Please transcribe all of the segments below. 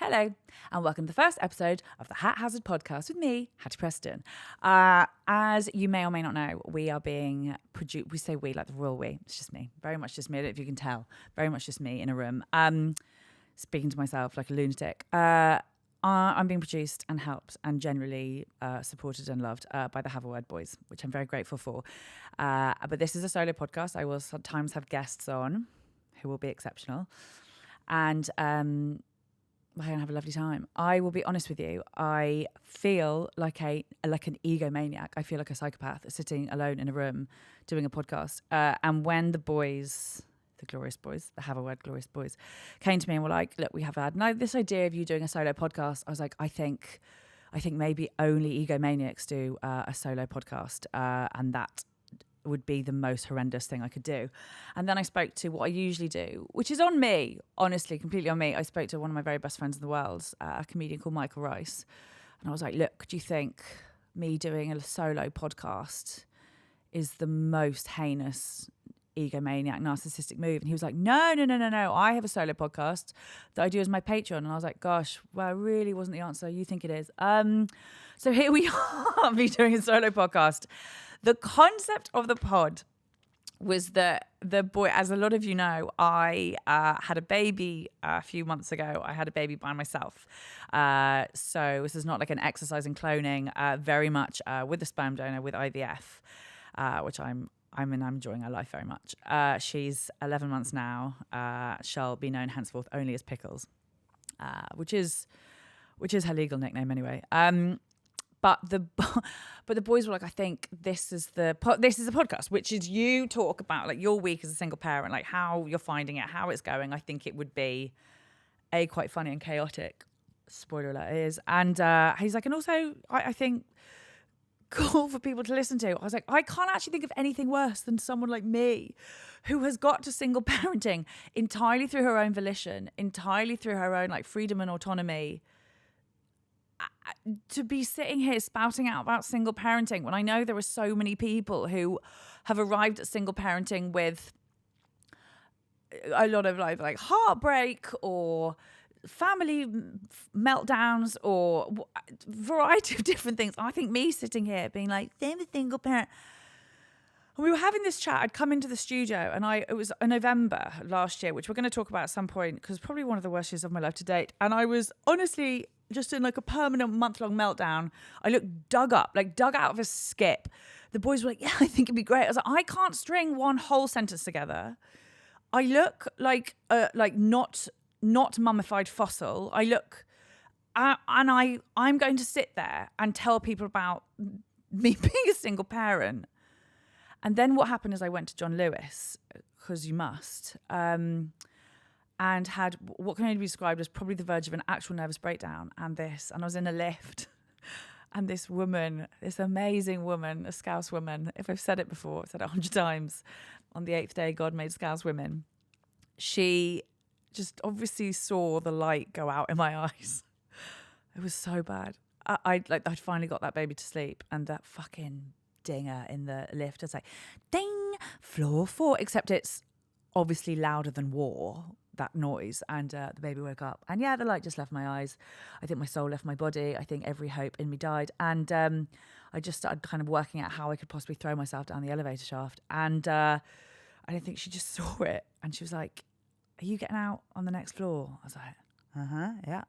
Hello, and welcome to the first episode of the Hat Hazard podcast with me, Hatty Preston. As you may or may not know, we are being produced. We say we like the royal we. It's just me, very much just me. I don't know if you can tell, very much just me in a room, speaking to myself like a lunatic. I'm being produced and helped and generally supported and loved by the Have a Word boys, which I'm very grateful for. But this is a solo podcast. I will sometimes have guests on who will be exceptional. And we're going to have a lovely time. I will be honest with you. I feel like an egomaniac. I feel like a psychopath sitting alone in a room doing a podcast. And when the boys, the glorious boys, the Have a Word glorious boys, came to me and were like, look, we have had this idea of you doing a solo podcast. I was like, I think maybe only egomaniacs do a solo podcast. And that would be the most horrendous thing I could do. And then I spoke to what I usually do, which is on me, honestly, completely on me. I spoke to one of my very best friends in the world, a comedian called Michael Rice. And I was like, look, do you think me doing a solo podcast is the most heinous egomaniac, narcissistic move? And he was like, no. I have a solo podcast that I do as my Patreon. And I was like, gosh, well, it really wasn't the answer. You think it is. So here we are, me doing a solo podcast. The concept of the pod was that the boy, as a lot of you know, I had a baby a few months ago. I had a baby by myself. So this is not like an exercise in cloning, very much with a sperm donor, with IVF, which I'm enjoying her life very much. She's 11 months now. Shall be known henceforth only as Pickles, which is her legal nickname anyway. But the boys were like, I think this is a podcast, which is you talk about like your week as a single parent, like how you're finding it, how it's going. I think it would be quite funny and chaotic. Spoiler alert, it is. And he's like, and also I think cool for people to listen to. I was like, I can't actually think of anything worse than someone like me who has got to single parenting entirely through her own volition, entirely through her own like freedom and autonomy, to be sitting here spouting out about single parenting when I know there are so many people who have arrived at single parenting with a lot of like heartbreak or family meltdowns or a variety of different things. I think me sitting here being like, I'm a single parent. And we were having this chat. I'd come into the studio and it was in November last year, which we're going to talk about at some point because probably one of the worst years of my life to date. And I was honestly just in like a permanent month-long meltdown. I looked dug out of a skip. The boys were like, yeah, I think it'd be great. I was like, I can't string one whole sentence together. I look like not mummified fossil. I look, and I'm going to sit there and tell people about me being a single parent. And then what happened is I went to John Lewis, because you must, and had what can only be described as probably the verge of an actual nervous breakdown. And I was in a lift, and this woman, this amazing woman, a Scouse woman, if I've said it before, I've said it 100 times, on the 8th day God made Scouse women, she just obviously saw the light go out in my eyes. It was so bad. I'd finally got that baby to sleep, and that fucking dinger in the lift, it's like, ding, floor 4, except it's obviously louder than war, that noise, and the baby woke up, and yeah, the light just left my eyes. I think my soul left my body. I think every hope in me died, and I just started kind of working out how I could possibly throw myself down the elevator shaft, and I don't think she just saw it, and she was like, are you getting out on the next floor? I was like, yeah.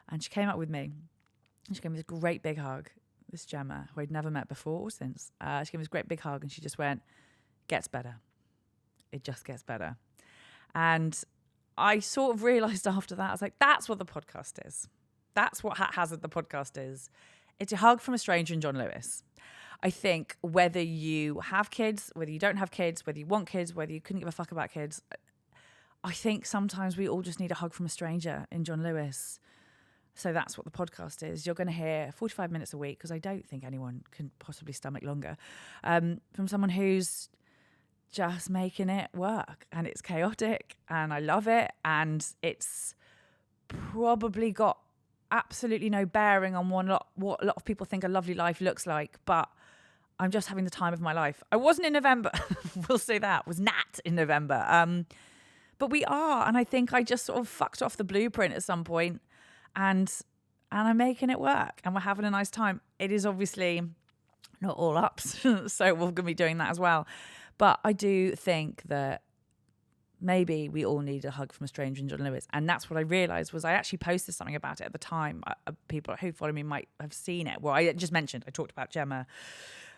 And she came up with me, and she gave me this great big hug, this Gemma, who I'd never met before or since. She gave me this great big hug, and she just went, gets better. It just gets better. And I sort of realised after that, I was like, that's what the podcast is. That's what Hat Hazard the podcast is. It's a hug from a stranger in John Lewis. I think whether you have kids, whether you don't have kids, whether you want kids, whether you couldn't give a fuck about kids, I think sometimes we all just need a hug from a stranger in John Lewis. So that's what the podcast is. You're going to hear 45 minutes a week, because I don't think anyone can possibly stomach longer, from someone who's just making it work, and it's chaotic, and I love it, and it's probably got absolutely no bearing on what a lot of people think a lovely life looks like, but I'm just having the time of my life. I wasn't in November. We'll say that. Was not in November. But we are. And I think I just sort of fucked off the blueprint at some point, and I'm making it work, and we're having a nice time. It is obviously not all ups, so we're going to be doing that as well. But I do think that maybe we all need a hug from a stranger in John Lewis. And that's what I realised was I actually posted something about it at the time. People who follow me might have seen it. Well, I just mentioned, I talked about Gemma,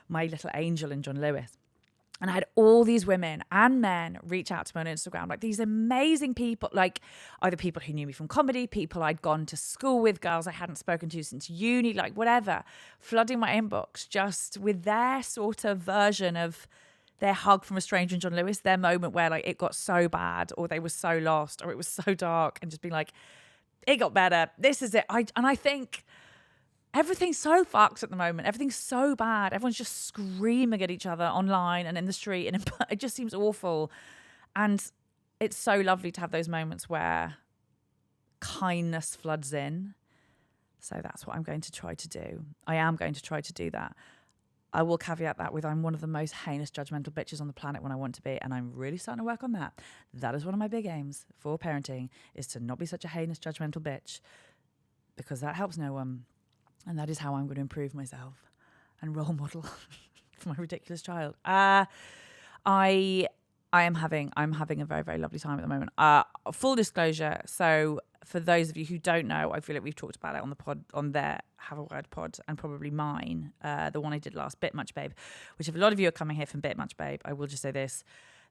my little angel in John Lewis. And I had all these women and men reach out to me on Instagram, like these amazing people, like either people who knew me from comedy, people I'd gone to school with, girls I hadn't spoken to since uni, like whatever, flooding my inbox just with their sort of version of their hug from a stranger in John Lewis, their moment where like it got so bad or they were so lost or it was so dark, and just being like, it got better. This is it. I think everything's so fucked at the moment. Everything's so bad. Everyone's just screaming at each other online and in the street, and it just seems awful. And it's so lovely to have those moments where kindness floods in. So that's what I'm going to try to do. I am going to try to do that. I will caveat that with I'm one of the most heinous judgmental bitches on the planet when I want to be, and I'm really starting to work on that. That is one of my big aims for parenting, is to not be such a heinous judgmental bitch, because that helps no one. And that is how I'm going to improve myself and role model for my ridiculous child. I'm having a very, very lovely time at the moment. Full disclosure. So for those of you who don't know, I feel like we've talked about it on the pod, on their Have a Word pod, and probably mine, the one I did last, Bit Much Babe, which if a lot of you are coming here from Bit Much Babe, I will just say this.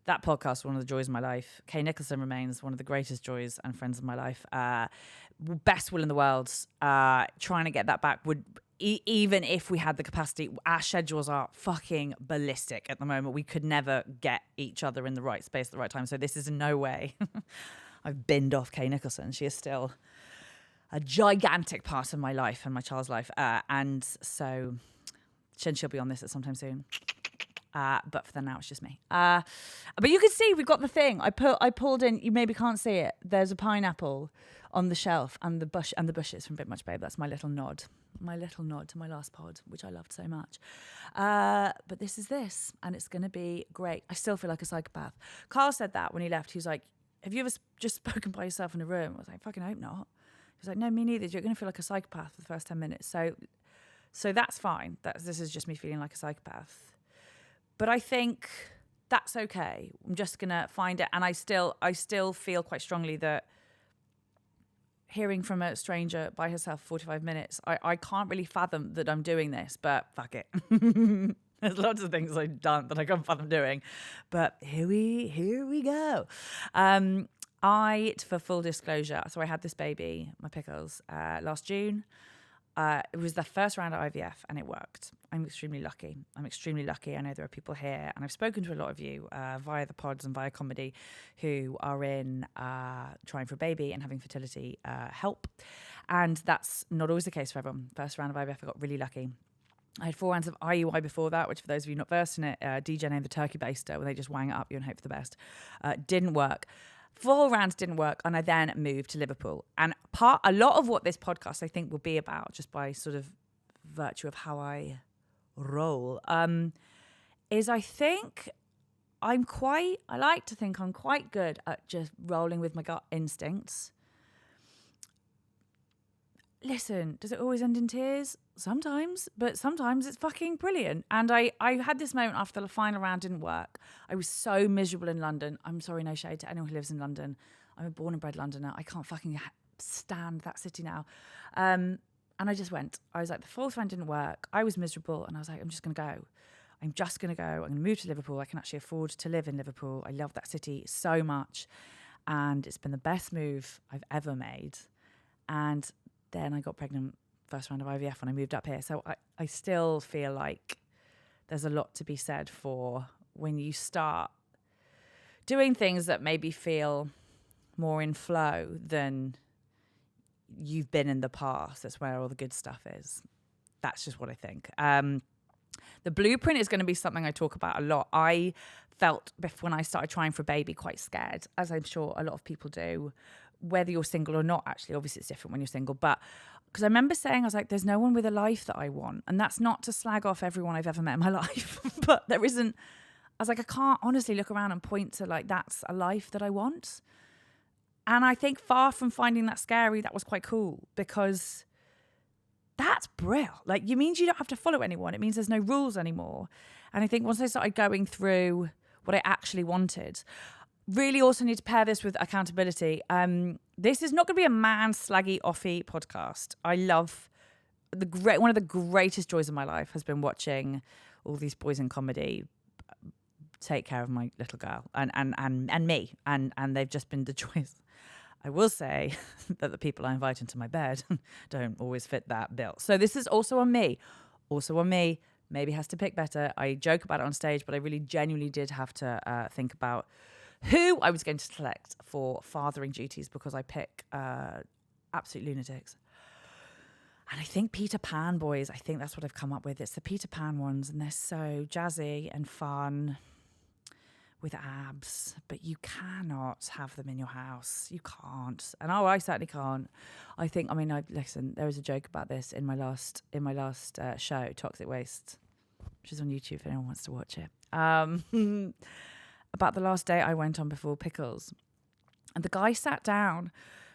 That podcast was one of the joys of my life. Kay Nicholson remains one of the greatest joys and friends of my life. Best will in the world. Trying to get that back would, even if we had the capacity, our schedules are fucking ballistic at the moment. We could never get each other in the right space at the right time. So this is in no way. I've binned off Kay Nicholson. She is still a gigantic part of my life and my child's life. And so she'll be on this at some time soon. But for now, it's just me. But you can see we've got the thing. I pulled in. You maybe can't see it. There's a pineapple on the shelf, and the bushes from Bit Much Babe. That's my little nod to my last pod, which I loved so much. But this is this, and it's going to be great. I still feel like a psychopath. Carl said that when he left. He was like, "Have you ever just spoken by yourself in a room?" I was like, "Fucking hope not." He was like, "No, me neither. You're going to feel like a psychopath for the first 10 minutes." So that's fine. This is just me feeling like a psychopath. But I think that's okay. I'm just going to find it. And I still feel quite strongly that hearing from a stranger by herself for 45 minutes, I can't really fathom that I'm doing this, but fuck it. There's lots of things I've done that I can't fathom doing. But here we go. For full disclosure, so I had this baby, my pickles, last June. It was the first round of IVF, and it worked. I'm extremely lucky. I know there are people here, and I've spoken to a lot of you via the pods and via comedy who are in trying for a baby and having fertility help. And that's not always the case for everyone. First round of IVF, I got really lucky. I had 4 rounds of IUI before that, which for those of you not versed in it, DJ named the turkey baster, where they just wang it up you and hope for the best. Didn't work. 4 rounds didn't work, and I then moved to Liverpool. And a lot of what this podcast, I think, will be about, just by sort of virtue of how I roll, is I think I like to think I'm quite good at just rolling with my gut instincts. Listen, does it always end in tears? Sometimes, but sometimes it's fucking brilliant. And I had this moment after the final round didn't work. I was so miserable in London. I'm sorry, no shade to anyone who lives in London. I'm a born and bred Londoner. I can't fucking stand that city now. And I just went. I was like, the 4th round didn't work. I was miserable, and I was like, I'm just going to go. I'm going to move to Liverpool. I can actually afford to live in Liverpool. I love that city so much. And it's been the best move I've ever made. And then I got pregnant first round of IVF when I moved up here. So I still feel like there's a lot to be said for when you start doing things that maybe feel more in flow than you've been in the past. That's where all the good stuff is. That's just what I think. The blueprint is going to be something I talk about a lot. I felt when I started trying for a baby quite scared, as I'm sure a lot of people do, whether you're single or not. Actually, obviously it's different when you're single, but because I remember saying, I was like, there's no one with a life that I want. And that's not to slag off everyone I've ever met in my life, but there isn't I was like, I can't honestly look around and point to like, that's a life that I want. And I think far from finding that scary, that was quite cool, because that's brilliant. Like, it means you don't have to follow anyone. It means there's no rules anymore. And I think once I started going through what I actually wanted, really also need to pair this with accountability. This is not going to be a man slaggy offy podcast. I love one of the greatest joys of my life has been watching all these boys in comedy take care of my little girl and me, and they've just been the joys. I will say that the people I invite into my bed don't always fit that bill. So this is also on me. Maybe has to pick better. I joke about it on stage, but I really genuinely did have to think about who I was going to select for fathering duties, because I pick absolute lunatics. And I think Peter Pan boys, I think that's what I've come up with. It's the Peter Pan ones, and they're so jazzy and fun with abs, but you cannot have them in your house. You can't. And I certainly can't. Listen, there was a joke about this in my last show, Toxic Waste, which is on YouTube if anyone wants to watch it. About the last date I went on before Pickles. And the guy sat down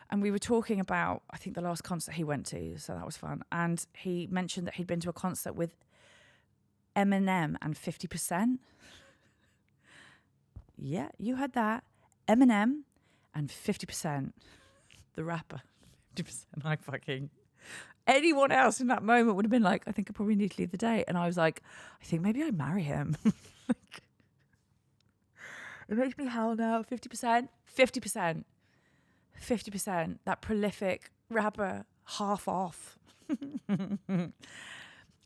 and we were talking about, I think, the last concert he went to, so that was fun. And he mentioned that he'd been to a concert with Eminem and 50%. Yeah, you heard that. Eminem and 50%. The rapper. 50%. Anyone else in that moment would have been like, I think I probably need to leave the date. And I was like, I think maybe I'd marry him. It makes me howl now. 50%. 50%. 50%. That prolific rapper, half off.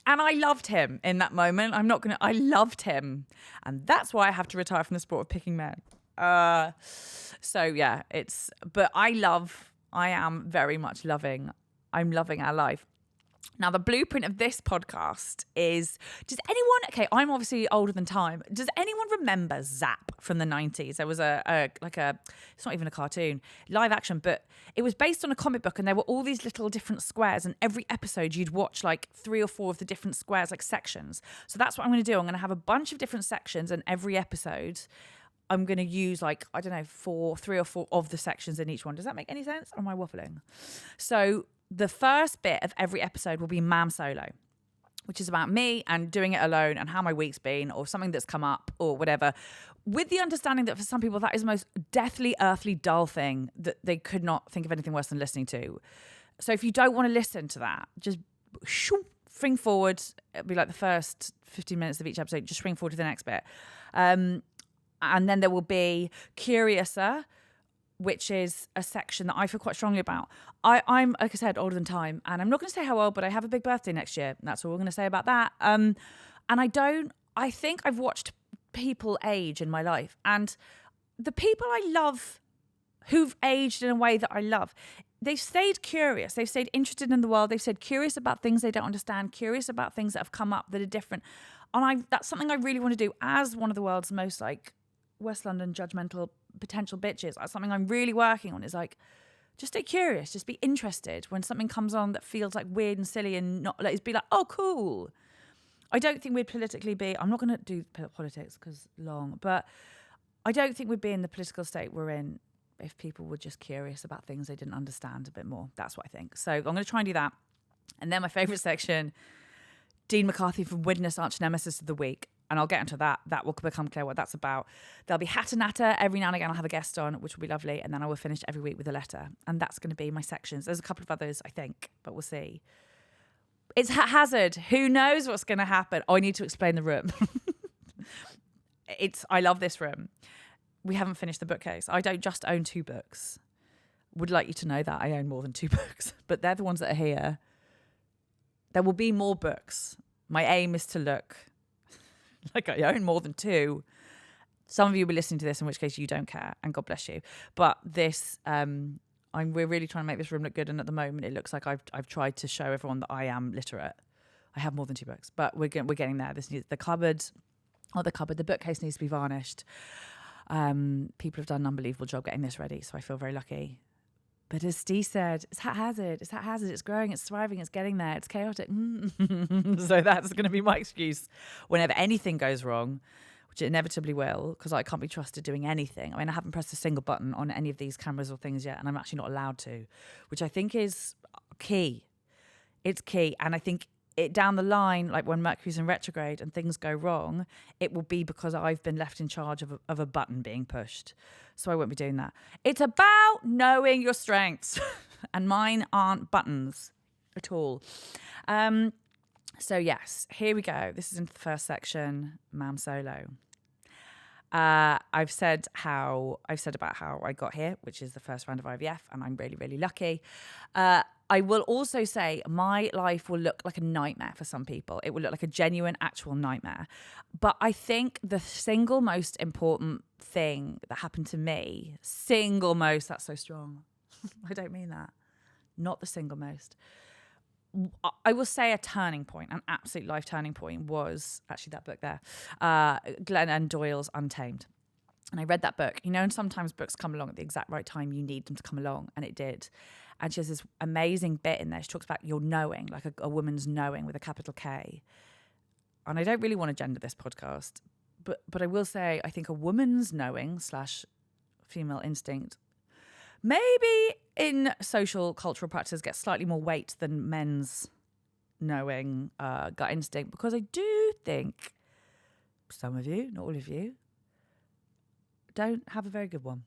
And I loved him in that moment. I loved him. And that's why I have to retire from the sport of picking men. So yeah, I'm loving our life. Now, the blueprint of this podcast is, I'm obviously older than time. Does anyone remember Zap from the 90s? There was it's not even a cartoon, live action, but it was based on a comic book, and there were all these little different squares, and every episode you'd watch like 3 or 4 of the different squares, like sections. So that's what I'm going to do. I'm going to have a bunch of different sections, and every episode I'm going to use 3 or 4 of the sections in each one. Does that make any sense? Or am I waffling? So the first bit of every episode will be Mam Solo, which is about me and doing it alone and how my week's been, or something that's come up or whatever, with the understanding that for some people that is the most deathly, earthly, dull thing that they could not think of anything worse than listening to. So if you don't want to listen to that, just swing forward. It'll be like the first 15 minutes of each episode. Just swing forward to the next bit. And then there will be Curiouser, which is a section that I feel quite strongly about. I'm, like I said, older than time, and I'm not going to say how old, but I have a big birthday next year. That's all we're going to say about that. And I think I've watched people age in my life, and the people I love who've aged in a way that I love, they've stayed curious. They've stayed interested in the world. They've stayed curious about things they don't understand, curious about things that have come up that are different. And that's something I really want to do as one of the world's most West London judgmental potential bitches. That's something I'm really working on, is just stay curious, just be interested when something comes on that feels weird and silly, and not be oh, cool. I don't think we'd politically be, I'm not going to do politics because long, but I don't think we'd be in the political state we're in if people were just curious about things they didn't understand a bit more. That's what I think. So I'm going to try and do that. And then my favourite section, Dean McCarthy from Widnes, arch nemesis of the week. And I'll get into that. That will become clear what that's about. There'll be Hatter Natter. Every now and again I'll have a guest on, which will be lovely. And then I will finish every week with a letter. And that's going to be my sections. There's a couple of others, I think, but we'll see. It's haphazard. Who knows what's going to happen? Oh, I need to explain the room. I love this room. We haven't finished the bookcase. I don't just own 2 books. Would like you to know that I own more than 2 books, but they're the ones that are here. There will be more books. My aim is to look like I own more than 2. Some of you will be listening to this, in which case you don't care, and God bless you. But this, we're really trying to make this room look good, and at the moment it looks like I've tried to show everyone that I am literate. I have more than 2 books, but we're getting there. The bookcase needs to be varnished. People have done an unbelievable job getting this ready, so I feel very lucky. But as Steve said, it's haphazard. It's growing, it's thriving, it's getting there, it's chaotic. So that's going to be my excuse whenever anything goes wrong, which it inevitably will, because I can't be trusted doing anything. I mean, I haven't pressed a single button on any of these cameras or things yet, and I'm actually not allowed to, which I think is key. It's key. And I think it down the line, like when Mercury's in retrograde and things go wrong, it will be because I've been left in charge of a button being pushed. So I won't be doing that. It's about knowing your strengths. And mine aren't buttons at all. So yes, here we go. This is in the first section, Mam Solo. I've said about how I got here, which is the first round of IVF, and I'm really, really lucky. I will also say my life will look like a nightmare for some people. It will look like a genuine, actual nightmare. But I think the single most important thing that happened to me, that's so strong. I don't mean that. Not the single most. I will say a turning point, an absolute life turning point was actually that book there, Glennon Doyle's Untamed. And I read that book, and sometimes books come along at the exact right time you need them to come along, and it did. And she has this amazing bit in there. She talks about your knowing, like a woman's knowing with a capital K. And I don't really want to gender this podcast, but I will say I think a woman's knowing / female instinct maybe in social cultural practices gets slightly more weight than men's knowing gut instinct, because I do think some of you, not all of you, don't have a very good one.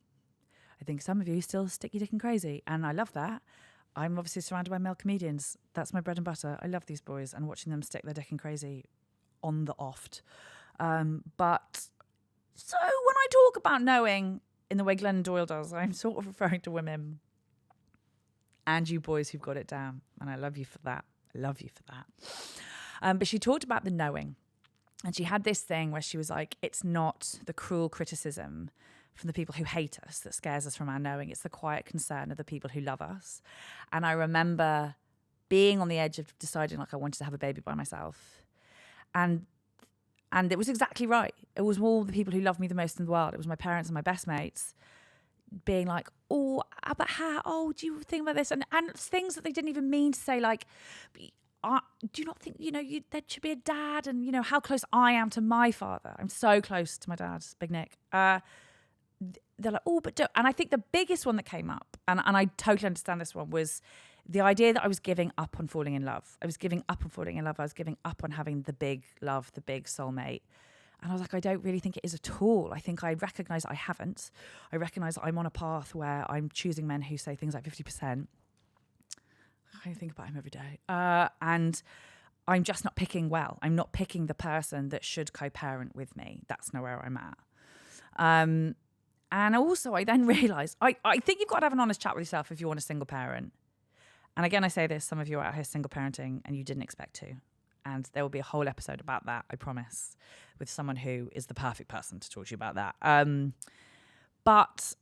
I think some of you still stick your dick in crazy, and I love that. I'm obviously surrounded by male comedians. That's my bread and butter. I love these boys and watching them stick their dick in crazy on the oft. But so when I talk about knowing in the way Glennon Doyle does, I'm sort of referring to women and you boys who've got it down. And I love you for that. But she talked about the knowing. And she had this thing where she was like, it's not the cruel criticism from the people who hate us that scares us from our knowing. It's the quiet concern of the people who love us. And I remember being on the edge of deciding like I wanted to have a baby by myself. And it was exactly right. It was all the people who loved me the most in the world. It was my parents and my best mates being like, oh, about how, oh, do you think about this? And things that they didn't even mean to say, like, do you not think, there should be a dad? And, how close I am to my father. I'm so close to my dad, Big Nick. They're like, oh, but don't. And I think the biggest one that came up, and I totally understand this one, was the idea that I was giving up on falling in love. I was giving up on falling in love. I was giving up on having the big love, the big soulmate. And I was like, I don't really think it is at all. I think I recognise I haven't. I recognise I'm on a path where I'm choosing men who say things like 50%. I think about him every day. And I'm just not picking well. I'm not picking the person that should co-parent with me. That's not where I'm at. And also, I then realised, I think you've got to have an honest chat with yourself if you want a single parent. And again, I say this, some of you are out here single parenting and you didn't expect to. And there will be a whole episode about that, I promise, with someone who is the perfect person to talk to you about that. But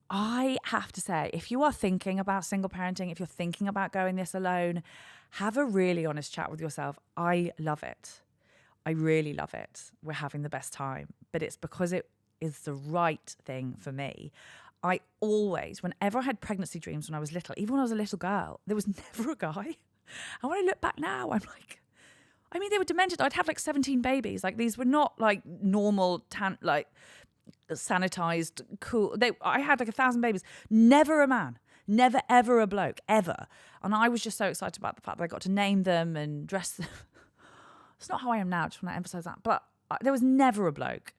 I have to say, if you are thinking about single parenting, if you're thinking about going this alone, have a really honest chat with yourself. I love it. I really love it. We're having the best time. But it's because it is the right thing for me. I always, whenever I had pregnancy dreams when I was little, even when I was a little girl, there was never a guy. And when I look back now, I'm like, they were demented. I'd have like 17 babies. Like these were not like normal, sanitized, cool. I had like 1,000 babies. Never a man. Never, ever a bloke, ever. And I was just so excited about the fact that I got to name them and dress them. It's not how I am now, I just want to emphasize that. But there was never a bloke.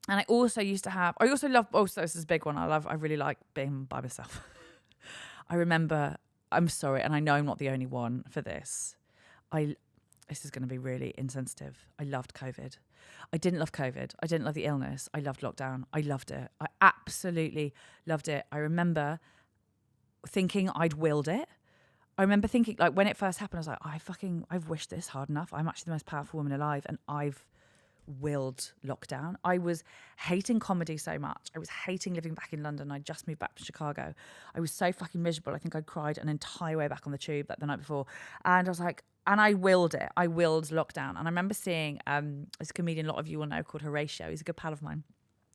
And I also love, this is a big one. I really like being by myself. I remember, I'm sorry, and I know I'm not the only one for this. This is going to be really insensitive. I loved COVID. I didn't love COVID. I didn't love the illness. I loved lockdown. I loved it. I absolutely loved it. I remember thinking I'd willed it. I remember thinking, like, when it first happened, I was like, I've wished this hard enough. I'm actually the most powerful woman alive, and I've willed lockdown. I was hating comedy so much. I was hating living back in London. I just moved back from Chicago. I was so fucking miserable. I think I'd cried an entire way back on the tube the night before. And I was like, and I willed it. I willed lockdown. And I remember seeing this comedian a lot of you will know called Horatio. He's a good pal of mine.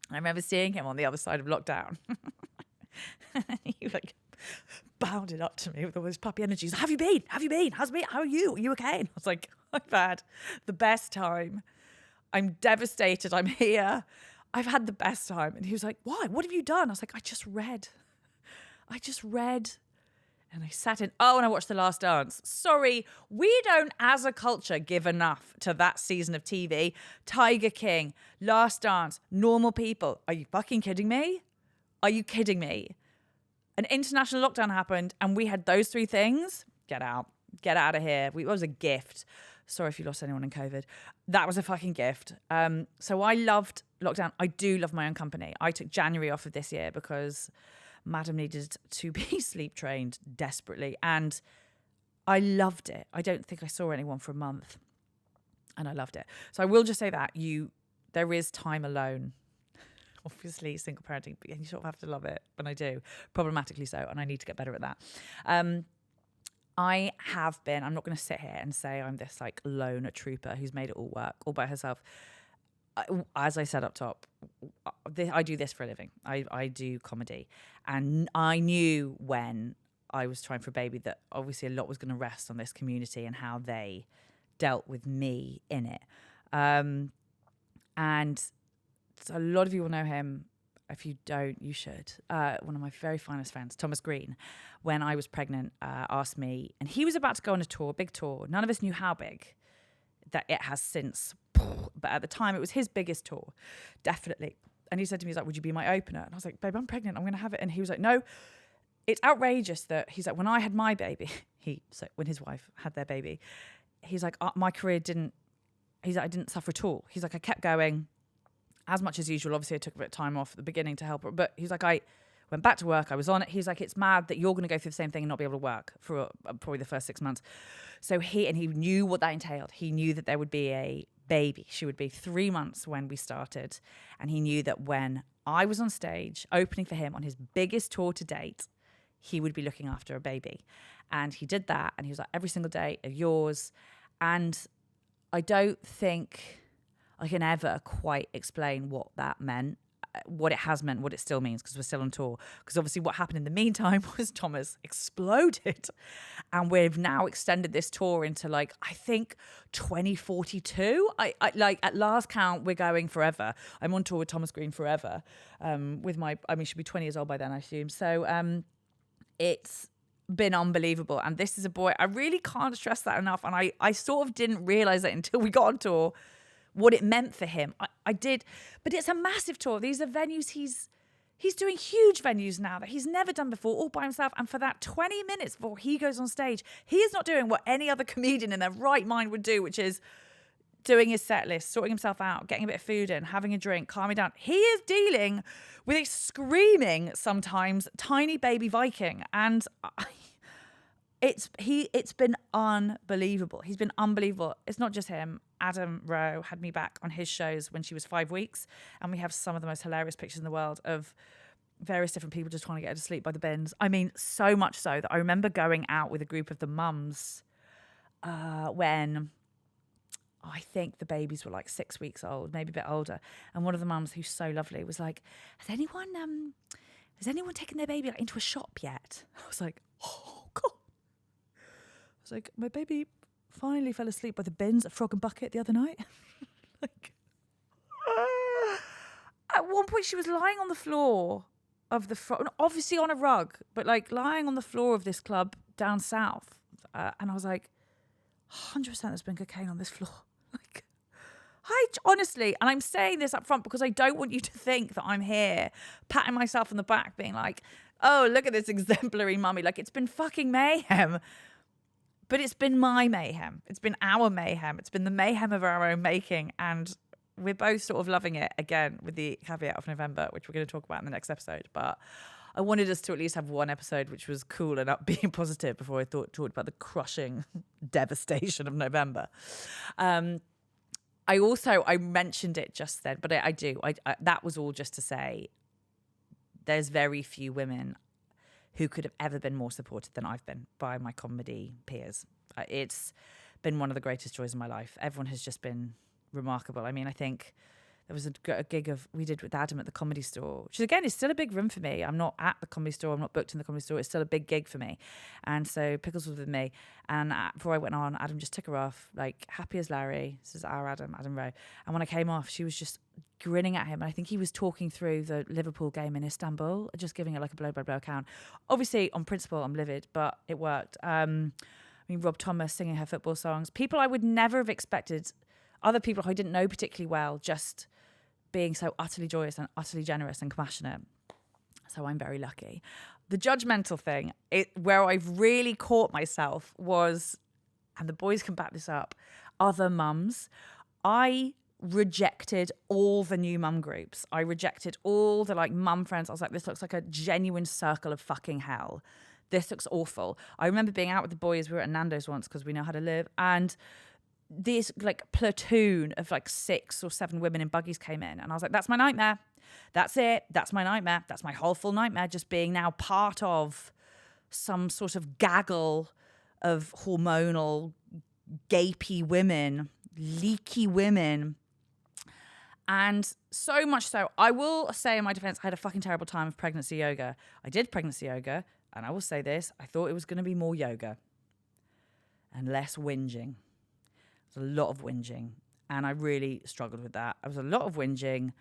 And I remember seeing him on the other side of lockdown. He like bounded up to me with all his puppy energies. Have you been? How's it been? How are you? Are you okay? And I was like, I've had the best time. I'm devastated. I'm here. I've had the best time. And he was like, why? What have you done? I was like, I just read. And I sat in, and I watched The Last Dance. Sorry, we don't, as a culture, give enough to that season of TV. Tiger King, Last Dance, Normal People. Are you fucking kidding me? Are you kidding me? An international lockdown happened and we had those three things. Get out. Get out of here. It was a gift. Sorry if you lost anyone in COVID. That was a fucking gift. So I loved lockdown. I do love my own company. I took January off of this year because Madam needed to be sleep trained desperately. And I loved it. I don't think I saw anyone for a month. And I loved it. So I will just say that there is time alone. Obviously, single parenting, but you sort of have to love it. And I do. Problematically so. And I need to get better at that. I'm not going to sit here and say I'm this like lone trooper who's made it all work all by herself. As I said up top, I do this for a living. I do comedy. And I knew when I was trying for a baby that obviously a lot was going to rest on this community and how they dealt with me in it. And so a lot of you will know him. If you don't, you should. One of my very finest friends, Thomas Green, when I was pregnant, asked me, and he was about to go on a tour, big tour. None of us knew how big that it has since. But at the time, it was his biggest tour, definitely. And he said to me, he's like, would you be my opener? And I was like, babe, I'm pregnant. I'm going to have it. And he was like, no, it's outrageous that, he's like, when I had my baby, when his wife had their baby, he's like, my career I didn't suffer at all. He's like, I kept going as much as usual. Obviously, I took a bit of time off at the beginning to help her. But he's like, I went back to work. I was on it. He's like, it's mad that you're going to go through the same thing and not be able to work for probably the first 6 months. So he knew what that entailed. He knew that there would be a baby. She would be 3 months when we started. And he knew that when I was on stage opening for him on his biggest tour to date, he would be looking after a baby. And he did that. And he was like, every single day of yours. And I don't think I can ever quite explain what that meant, what it has meant, what it still means, because we're still on tour. Because obviously what happened in the meantime was Thomas exploded. And we've now extended this tour into I think 2042. I at last count, we're going forever. I'm on tour with Thomas Green forever. She'll be 20 years old by then, I assume. So it's been unbelievable. And this is a boy, I really can't stress that enough. And I sort of didn't realize it until we got on tour, what it meant for him. I did, but it's a massive tour. These are venues he's doing huge venues now that he's never done before, all by himself. And for that 20 minutes before he goes on stage, he is not doing what any other comedian in their right mind would do, which is doing his set list, sorting himself out, getting a bit of food in, having a drink, calming down. He is dealing with a screaming, sometimes tiny baby Viking. And it's been unbelievable. He's been unbelievable. It's not just him. Adam Rowe had me back on his shows when she was 5 weeks, and we have some of the most hilarious pictures in the world of various different people just trying to get her to sleep by the bins. I mean, so much so that I remember going out with a group of the mums when I think the babies were 6 weeks old, maybe a bit older. And one of the mums, who's so lovely, was like, has anyone taken their baby into a shop yet? I was like, oh God. I was like, my baby finally fell asleep by the bins at Frog and Bucket the other night. At one point she was lying on the floor of the frog, obviously on a rug, but lying on the floor of this club down south. And I was like, 100% there's been cocaine on this floor. Honestly, and I'm saying this up front because I don't want you to think that I'm here patting myself on the back being like, oh, look at this exemplary mummy. It's been fucking mayhem. But it's been my mayhem. It's been our mayhem. It's been the mayhem of our own making. And we're both sort of loving it, again, with the caveat of November, which we're going to talk about in the next episode. But I wanted us to at least have one episode which was cool and upbeat and positive before I talked about the crushing devastation of November. I mentioned it just then, but I do. That was all just to say there's very few women who could have ever been more supported than I've been by my comedy peers. It's been one of the greatest joys of my life. Everyone has just been remarkable. I mean, I think There was a gig we did with Adam at the Comedy Store, which again is still a big room for me. I'm not at the Comedy Store. I'm not booked in the Comedy Store. It's still a big gig for me. And so Pickles was with me. And before I went on, Adam just took her off, like happy as Larry. This is our Adam Rowe. And when I came off, she was just grinning at him. And I think he was talking through the Liverpool game in Istanbul, just giving her like a blow account. Obviously, on principle, I'm livid, but it worked. I mean, Rob Thomas singing her football songs. People I would never have expected, other people who I didn't know particularly well, just being so utterly joyous and utterly generous and compassionate. So I'm very lucky. The judgmental thing, where I've really caught myself was, and the boys can back this up, other mums. I rejected all the new mum groups. I rejected all the like mum friends. I was like, this looks like a genuine circle of fucking hell. This looks awful. I remember being out with the boys. We were at Nando's once because we know how to live. And this like platoon of like 6 or 7 women in buggies came in. And I was like, that's my nightmare. That's it. That's my nightmare. That's my whole full nightmare. Just being now part of some sort of gaggle of hormonal, gapey women, leaky women. And so much so, I will say in my defense, I had a fucking terrible time of pregnancy yoga. I did pregnancy yoga. And I will say this, I thought it was going to be more yoga and less whinging. There was a lot of whinging. And I really struggled with that. There was a lot of whinging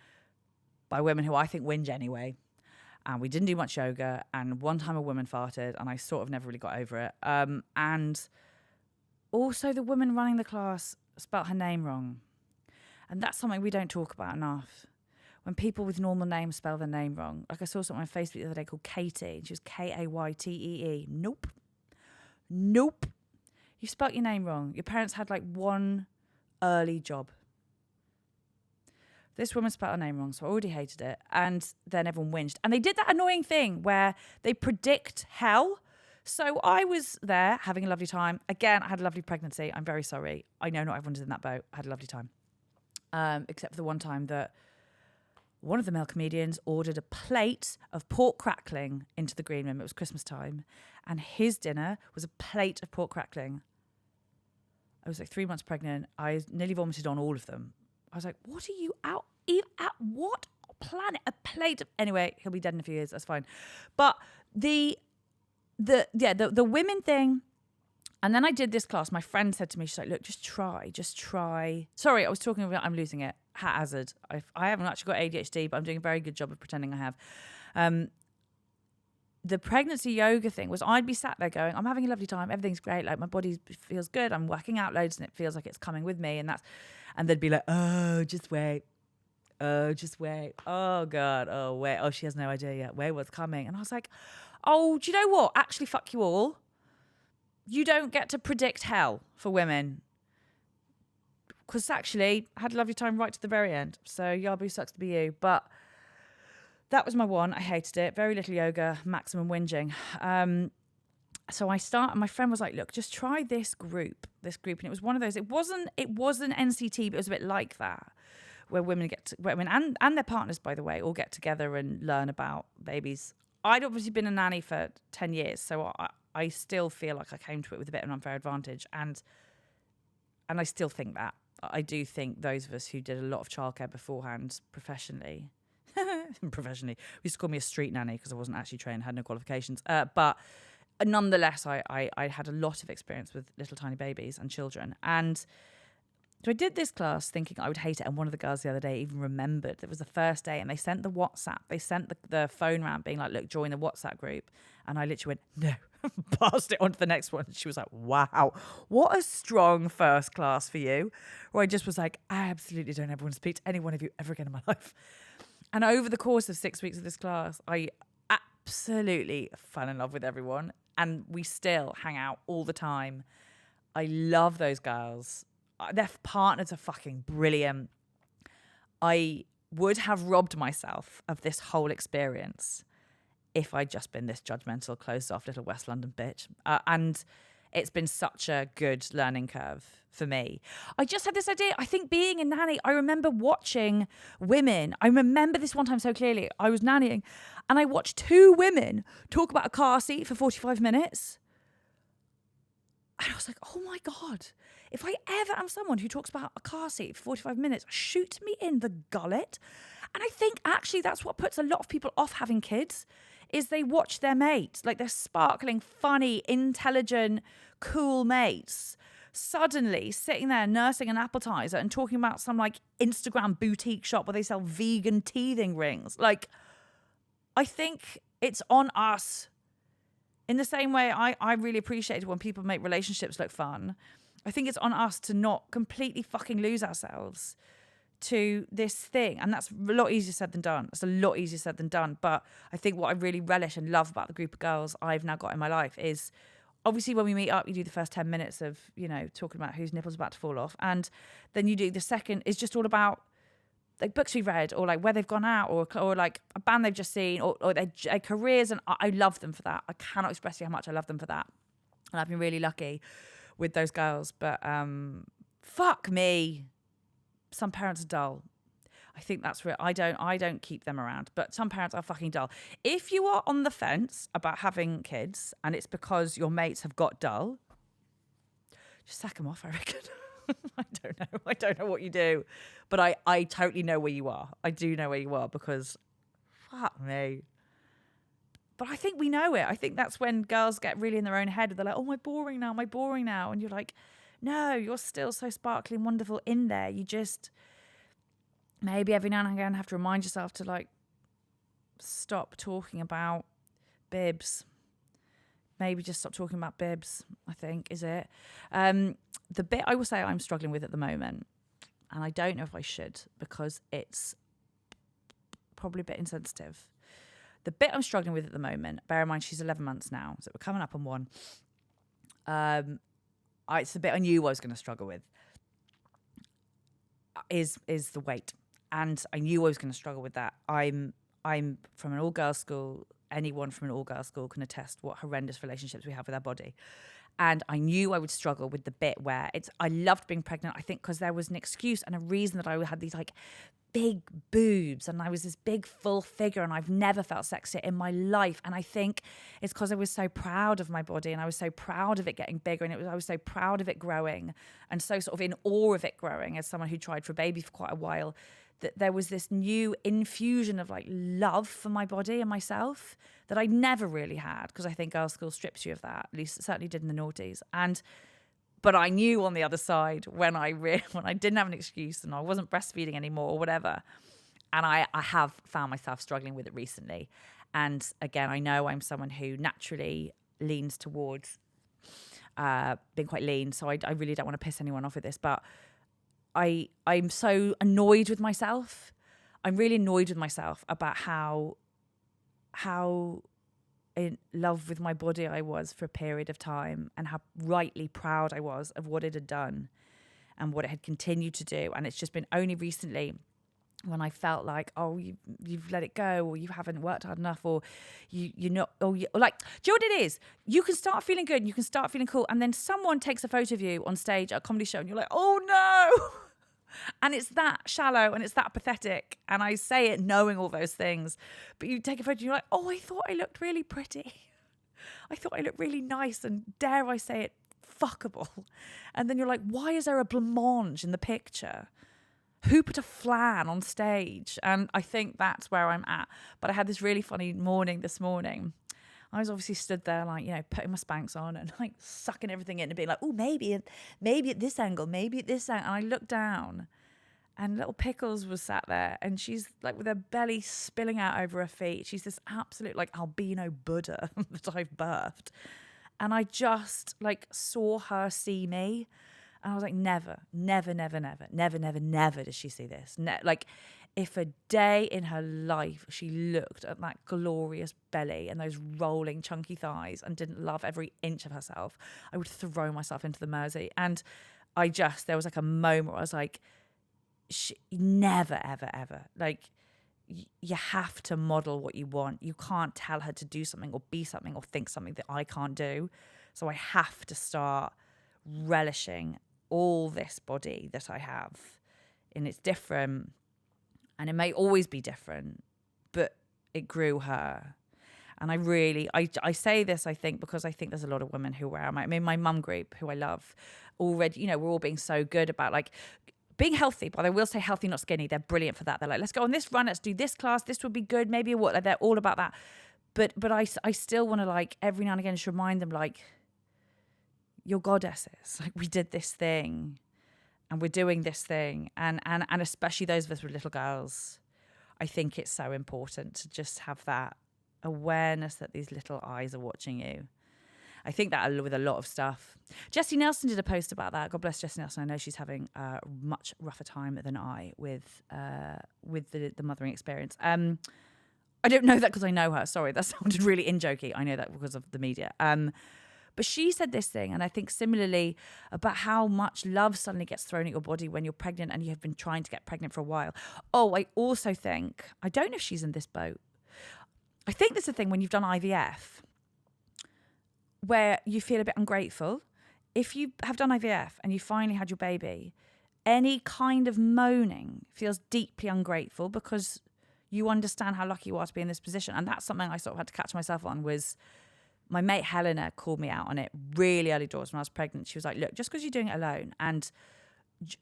by women who I think whinge anyway. And we didn't do much yoga. And one time a woman farted and I sort of never really got over it. And also the woman running the class spelt her name wrong. And that's something we don't talk about enough. When people with normal names spell their name wrong. Like I saw something on Facebook the other day called Katie. She was Kaytee. Nope. You spelt your name wrong. Your parents had like one early job. This woman spelled her name wrong, so I already hated it. And then everyone whinged. And they did that annoying thing where they predict hell. So I was there having a lovely time. Again, I had a lovely pregnancy. I'm very sorry. I know not everyone's in that boat. I had a lovely time. Except for the one time that one of the male comedians ordered a plate of pork crackling into the green room. It was Christmas time. And his dinner was a plate of pork crackling. I was like 3 months pregnant. I nearly vomited on all of them. I was like, what are you out? At what planet? A plate of... Anyway, he'll be dead in a few years. That's fine. But the women thing... And then I did this class. My friend said to me, she's like, look, just try. Sorry, I was talking about, I'm losing it. Haphazard. I haven't actually got ADHD, but I'm doing a very good job of pretending I have. The pregnancy yoga thing was I'd be sat there going, I'm having a lovely time. Everything's great. Like my body feels good. I'm working out loads and it feels like it's coming with me. And they'd be like, oh, just wait. Oh, just wait. Oh God. Oh, wait. Oh, she has no idea yet. Wait, what's coming? And I was like, oh, do you know what? Actually, fuck you all. You don't get to predict hell for women. Because actually, I had a lovely time right to the very end. So, Yabu, sucks to be you. But that was my one. I hated it. Very little yoga, maximum whinging. So I started, and my friend was like, look, just try this group. And it was one of those, it wasn't NCT, but it was a bit like that. Where women and their partners, by the way, all get together and learn about babies. I'd obviously been a nanny for 10 years. So I still feel like I came to it with a bit of an unfair advantage. And I still think that. I do think those of us who did a lot of childcare beforehand professionally, we used to call me a street nanny because I wasn't actually trained, had no qualifications. But nonetheless, I had a lot of experience with little tiny babies and children. And so I did this class thinking I would hate it. And one of the girls the other day even remembered it was the first day and they sent the WhatsApp. They sent the phone round being like, look, join the WhatsApp group. And I literally went, no, passed it on to the next one. She was like, wow, what a strong first class for you. Where I just was like, I absolutely don't ever want to speak to any one of you ever again in my life. And over the course of 6 weeks of this class, I absolutely fell in love with everyone. And we still hang out all the time. I love those girls. Their partners are fucking brilliant. I would have robbed myself of this whole experience if I'd just been this judgmental, closed off little West London bitch. And it's been such a good learning curve for me. I just had this idea. I think being a nanny, I remember watching women. I remember this one time so clearly. I was nannying and I watched 2 women talk about a car seat for 45 minutes. And I was like, oh my God, if I ever am someone who talks about a car seat for 45 minutes, shoot me in the gullet. And I think actually that's what puts a lot of people off having kids, is they watch their mates, like their sparkling, funny, intelligent, cool mates, suddenly sitting there nursing an appetizer and talking about some like Instagram boutique shop where they sell vegan teething rings. Like, I think it's on us. In the same way I really appreciated when people make relationships look fun. I think it's on us to not completely fucking lose ourselves to this thing. And that's a lot easier said than done. It's a lot easier said than done. But I think what I really relish and love about the group of girls I've now got in my life is, obviously when we meet up, you do the first 10 minutes of, you know, talking about whose nipple's about to fall off. And then you do the second, is just all about like books we've read, or like where they've gone out, or like a band they've just seen, or their careers. And I love them for that. I cannot express to you how much I love them for that. And I've been really lucky with those girls. But fuck me, some parents are dull. I think that's where I don't keep them around. But some parents are fucking dull. If you are on the fence about having kids and it's because your mates have got dull, just sack them off, I reckon. I don't know what you do, but I totally know where you are. I do know where you are, because fuck me. But I think we know it. I think that's when girls get really in their own head. They're like, oh, am I boring now? And you're like, no, you're still so sparkling, wonderful in there. You just, maybe every now and again have to remind yourself to like stop talking about bibs. Maybe just stop talking about bibs, I think, is it? The bit I will say I'm struggling with at the moment, and I don't know if I should because it's probably a bit insensitive. The bit I'm struggling with at the moment, bear in mind she's 11 months now, so we're coming up on one. It's the bit I knew I was going to struggle with, is the weight. And I knew I was going to struggle with that. I'm from an all-girls school. Anyone from an all-girls school can attest what horrendous relationships we have with our body. And I knew I would struggle with the bit where I loved being pregnant, I think, because there was an excuse and a reason that I had these like big boobs and I was this big full figure and I've never felt sexier in my life. And I think it's because I was so proud of my body and I was so proud of it getting bigger, and I was so proud of it growing and so sort of in awe of it growing as someone who tried for a baby for quite a while, that there was this new infusion of like love for my body and myself that I never really had, because I think girls' school strips you of that. At least it certainly did in the noughties. But I knew on the other side when I didn't have an excuse and I wasn't breastfeeding anymore or whatever. And I have found myself struggling with it recently. And again, I know I'm someone who naturally leans towards being quite lean. So I really don't want to piss anyone off with this, but I'm so annoyed with myself. I'm really annoyed with myself about how in love with my body I was for a period of time, and how rightly proud I was of what it had done and what it had continued to do. And it's just been only recently when I felt like, oh, you've let it go, or you haven't worked hard enough, or you're not, or like, do you know what it is? You can start feeling good, you can start feeling cool, and then someone takes a photo of you on stage at a comedy show and you're like, oh no. And it's that shallow and it's that pathetic. And I say it knowing all those things. But you take a photo and you're like, oh, I thought I looked really pretty. I thought I looked really nice and, dare I say it, fuckable. And then you're like, why is there a blancmange in the picture? Who put a flan on stage? And I think that's where I'm at. But I had this really funny morning this morning. I was obviously stood there, like, you know, putting my Spanx on and like sucking everything in and being like, oh, maybe at this angle, maybe at this angle. And I looked down and little Pickles was sat there and she's like with her belly spilling out over her feet. She's this absolute like albino Buddha that I've birthed. And I just like saw her see me. And I was like, never does she see this. Like, if a day in her life she looked at that glorious belly and those rolling chunky thighs and didn't love every inch of herself, I would throw myself into the Mersey. And there was like a moment where I was like, never, ever, ever. Like, you have to model what you want. You can't tell her to do something or be something or think something that I can't do. So I have to start relishing all this body that I have. And it's different. And it may always be different, but it grew her. And I say this, I think, because I think there's a lot of women who wear, my mum group, who I love already, we're all being so good about like being healthy, but I will say healthy, not skinny. They're brilliant for that. They're like, let's go on this run, let's do this class, this would be good, maybe what, like, they're all about that. But I still want to, like, every now and again just remind them, like, you're goddesses. Like, we did this thing and we're doing this thing. And especially those of us with little girls, I think it's so important to just have that awareness that these little eyes are watching you. I think that with a lot of stuff. Jessie Nelson did a post about that. God bless Jessie Nelson. I know she's having a much rougher time than I with the mothering experience. I don't know that because I know her. Sorry, that sounded really in-jokey. I know that because of the media. But she said this thing, and I think similarly about how much love suddenly gets thrown at your body when you're pregnant and you have been trying to get pregnant for a while. Oh, I also think, I don't know if she's in this boat. I think there's a thing when you've done IVF where you feel a bit ungrateful. If you have done IVF and you finally had your baby, any kind of moaning feels deeply ungrateful because you understand how lucky you are to be in this position. And that's something I sort of had to catch myself on. Was my mate Helena called me out on it really early doors when I was pregnant. She was like, look, just because you're doing it alone and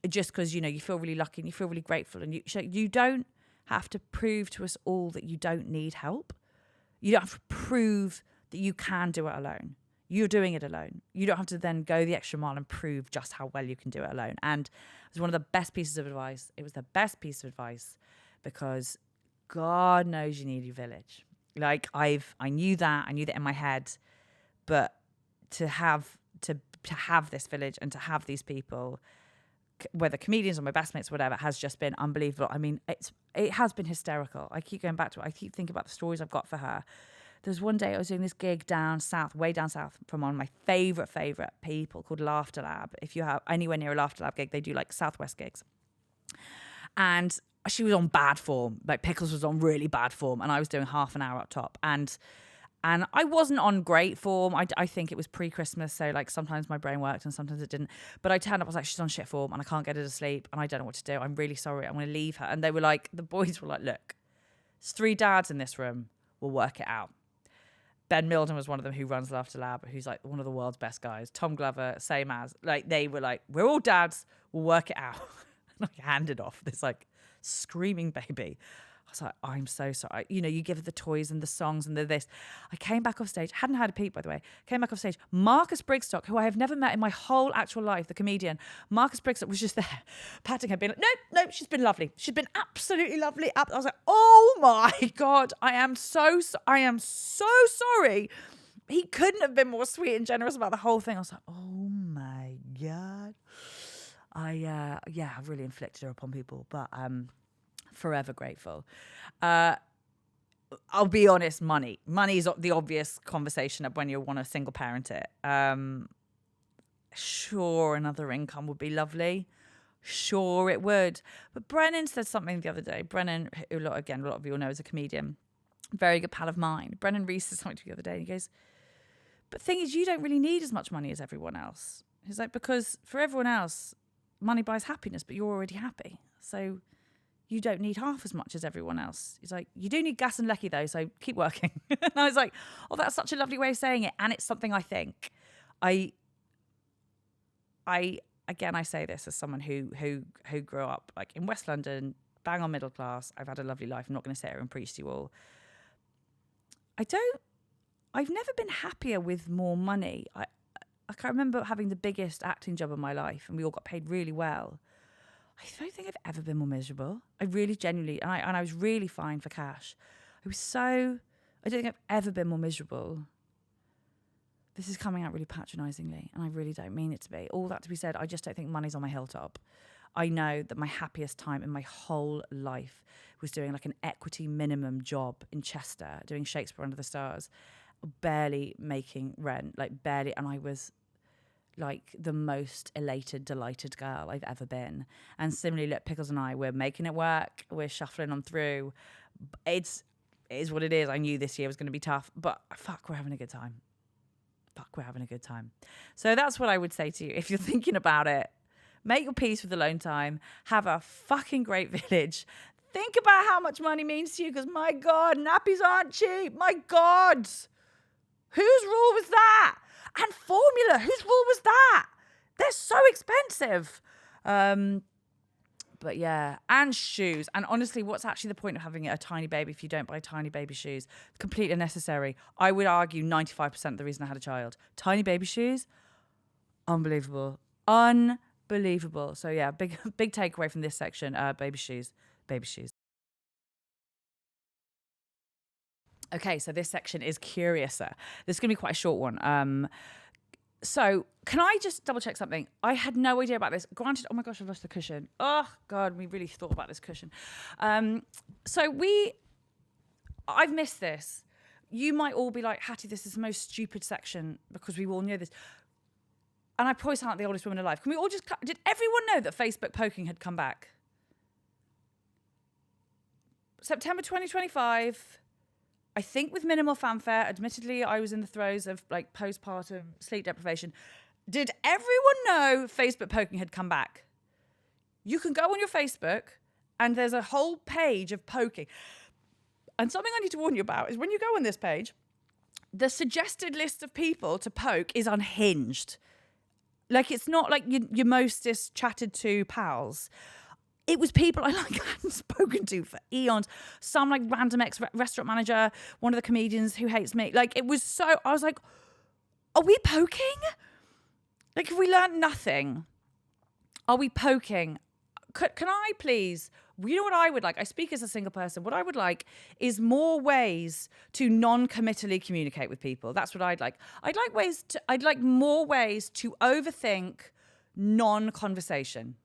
just because, you feel really lucky and you feel really grateful and you don't have to prove to us all that you don't need help. You don't have to prove that you can do it alone. You're doing it alone. You don't have to then go the extra mile and prove just how well you can do it alone. And it was one of the best pieces of advice. It was the best piece of advice because God knows you need your village. Like I knew that in my head, but to have this village and to have these people, whether comedians or my best mates or whatever, has just been unbelievable. I mean, it has been hysterical. I keep going back to it. I keep thinking about the stories I've got for her. There's one day I was doing this gig down south, way down south, from one of my favourite people called Laughter Lab. If you have anywhere near a Laughter Lab gig, they do like Southwest gigs. And she was on bad form. Like Pickles was on really bad form. And I was doing half an hour up top. And I wasn't on great form. I think it was pre-Christmas. So like sometimes my brain worked and sometimes it didn't. But I turned up, I was like, she's on shit form and I can't get her to sleep. And I don't know what to do. I'm really sorry. I'm going to leave her. And they were like, the boys were like, look, there's 3 dads in this room. We'll work it out. Ben Milden was one of them who runs Laughter Lab, who's like one of the world's best guys. Tom Glover, same as. Like they were like, we're all dads. We'll work it out. And I handed off this like screaming baby. I was like, I'm so sorry. You give her the toys and the songs and the this. I came back off stage, hadn't had a peep, by the way. Came back off stage. Marcus Brigstock, who I have never met in my whole actual life, the comedian. Marcus Brigstock was just there, patting her, being like, no, she's been lovely. She's been absolutely lovely. I was like, oh my God, I am so sorry. He couldn't have been more sweet and generous about the whole thing. I was like, oh my God. I've really inflicted her upon people, but forever grateful. I'll be honest, money is the obvious conversation when you want to single parent it. Sure, another income would be lovely. Sure, it would. But Brennan said something the other day. Brennan, who, again, a lot of you will know, is a comedian, very good pal of mine. Brennan Reese said something to me the other day, and he goes, but the thing is, you don't really need as much money as everyone else. He's like, because for everyone else, money buys happiness, but you're already happy. So you don't need half as much as everyone else. He's like, you do need gas and lecky though, so keep working. And I was like, oh, that's such a lovely way of saying it. And it's something I think. I say this as someone who grew up like in West London, bang on middle class. I've had a lovely life. I'm not going to sit here and preach to you all. I've never been happier with more money. I can remember having the biggest acting job of my life and we all got paid really well. I don't think I've ever been more miserable. I really genuinely, and I was really fine for cash. I don't think I've ever been more miserable. This is coming out really patronisingly, and I really don't mean it to be. All that to be said, I just don't think money's on my hilltop. I know that my happiest time in my whole life was doing like an equity minimum job in Chester, doing Shakespeare Under the Stars, barely making rent, like barely, and I was like the most elated, delighted girl I've ever been. And similarly, look, Pickles and I, we're making it work. We're shuffling on through. It is what it is. I knew this year was going to be tough, but fuck, we're having a good time. So that's what I would say to you. If you're thinking about it, make your peace with alone time. Have a fucking great village. Think about how much money means to you, because my God, nappies aren't cheap. My God. Whose rule was that? And formula, whose rule was that? They're so expensive. But yeah, and shoes. And honestly, what's actually the point of having a tiny baby if you don't buy tiny baby shoes? Completely unnecessary. I would argue 95% of the reason I had a child. Tiny baby shoes, unbelievable. Unbelievable. So yeah, big takeaway from this section, baby shoes. Baby shoes. Okay, so this section is curiouser. This is going to be quite a short one. So can I just double check something? I had no idea about this. Granted, oh my gosh, I've lost the cushion. Oh God, we really thought about this cushion. I've missed this. You might all be like, Hattie, this is the most stupid section because we all knew this. And I probably sound like the oldest woman alive. Can we all did everyone know that Facebook poking had come back? September 2025, I think with minimal fanfare. Admittedly, I was in the throes of like postpartum sleep deprivation. Did everyone know Facebook poking had come back? You can go on your Facebook and there's a whole page of poking. And something I need to warn you about is when you go on this page, the suggested list of people to poke is unhinged. Like, it's not like your mostest chatted to pals. It was people I hadn't spoken to for eons. Some like random ex-restaurant manager, one of the comedians who hates me. Like, it was so, I was like, are we poking? Like, have we learned nothing? Are we poking? Can I please, you know what I would like? I speak as a single person. What I would like is more ways to non-committally communicate with people. That's what I'd like. I'd like more ways to overthink non-conversation.